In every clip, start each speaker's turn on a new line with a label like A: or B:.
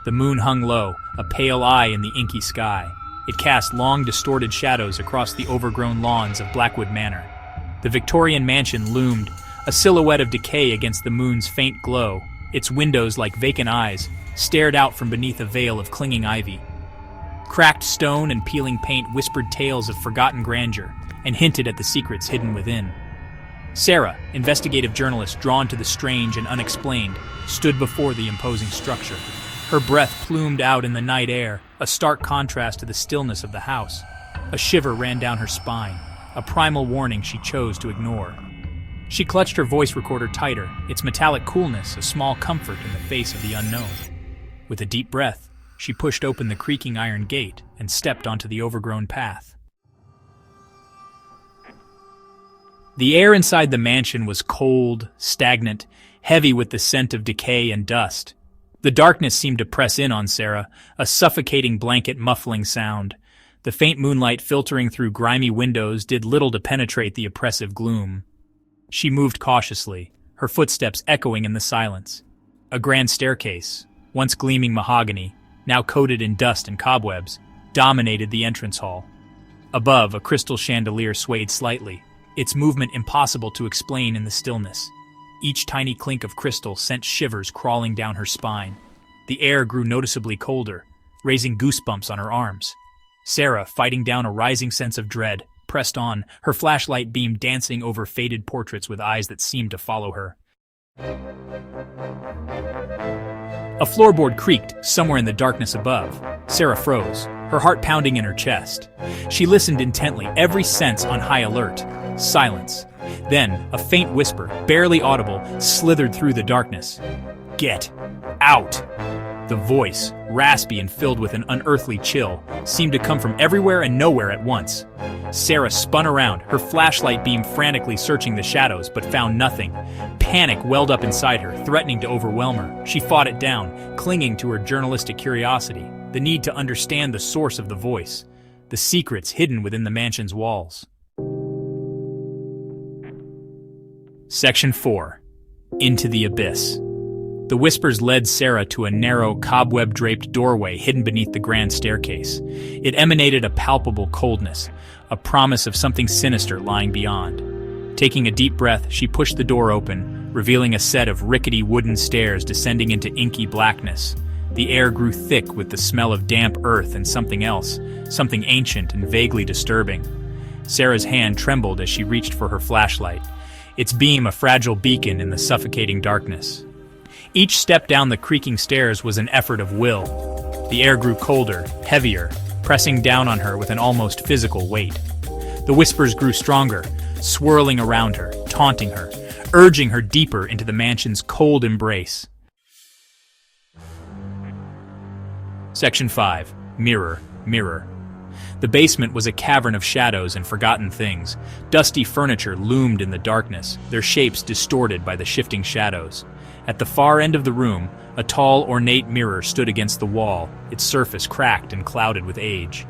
A: The moon hung low, a pale eye in the inky sky. It cast long, distorted shadows across the overgrown lawns of Blackwood Manor. The Victorian mansion loomed, a silhouette of decay against the moon's faint glow. Its windows, like vacant eyes, stared out from beneath a veil of clinging ivy. Cracked stone and peeling paint whispered tales of forgotten grandeur and hinted at the secrets hidden within. Sarah, investigative journalist drawn to the strange and unexplained, stood before the imposing structure. Her breath plumed out in the night air, a stark contrast to the stillness of the house. A shiver ran down her spine, a primal warning she chose to ignore. She clutched her voice recorder tighter, its metallic coolness a small comfort in the face of the unknown. With a deep breath, she pushed open the creaking iron gate and stepped onto the overgrown path. The air inside the mansion was cold, stagnant, heavy with the scent of decay and dust. The darkness seemed to press in on Sarah, a suffocating blanket muffling sound. The faint moonlight filtering through grimy windows did little to penetrate the oppressive gloom. She moved cautiously, her footsteps echoing in the silence. A grand staircase, once gleaming mahogany, now coated in dust and cobwebs, dominated the entrance hall. Above, a crystal chandelier swayed slightly, its movement impossible to explain in the stillness. Each tiny clink of crystal sent shivers crawling down her spine. The air grew noticeably colder, raising goosebumps on her arms. Sarah, fighting down a rising sense of dread, pressed on, her flashlight beam dancing over faded portraits with eyes that seemed to follow her. A floorboard creaked somewhere in the darkness above. Sarah froze, her heart pounding in her chest. She listened intently, every sense on high alert. Silence. Then, a faint whisper, barely audible, slithered through the darkness. "Get out!" The voice, raspy and filled with an unearthly chill, seemed to come from everywhere and nowhere at once. Sarah spun around, her flashlight beam frantically searching the shadows, but found nothing. Panic welled up inside her, threatening to overwhelm her. She fought it down, clinging to her journalistic curiosity, the need to understand the source of the voice, the secrets hidden within the mansion's walls. Section 4. Into the Abyss. The whispers led Sarah to a narrow, cobweb-draped doorway hidden beneath the grand staircase. It emanated a palpable coldness, a promise of something sinister lying beyond. Taking a deep breath, she pushed the door open, revealing a set of rickety wooden stairs descending into inky blackness. The air grew thick with the smell of damp earth and something else, something ancient and vaguely disturbing. Sarah's hand trembled as she reached for her flashlight, its beam a fragile beacon in the suffocating darkness. Each step down the creaking stairs was an effort of will. The air grew colder, heavier, pressing down on her with an almost physical weight. The whispers grew stronger, swirling around her, taunting her, urging her deeper into the mansion's cold embrace. Section 5. Mirror, Mirror. The basement was a cavern of shadows and forgotten things. Dusty furniture loomed in the darkness, their shapes distorted by the shifting shadows. At the far end of the room, a tall, ornate mirror stood against the wall, its surface cracked and clouded with age.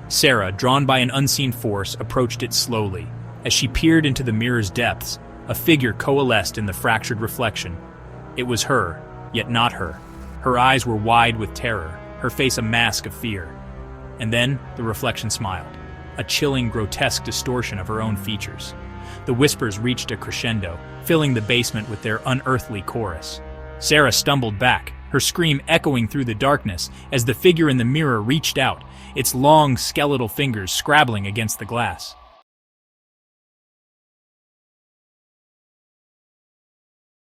A: Sarah, drawn by an unseen force, approached it slowly. As she peered into the mirror's depths, a figure coalesced in the fractured reflection. It was her, yet not her. Her eyes were wide with terror, her face a mask of fear. And then the reflection smiled, a chilling, grotesque distortion of her own features. The whispers reached a crescendo, filling the basement with their unearthly chorus. Sarah stumbled back, her scream echoing through the darkness as the figure in the mirror reached out, its long, skeletal fingers scrabbling against the glass.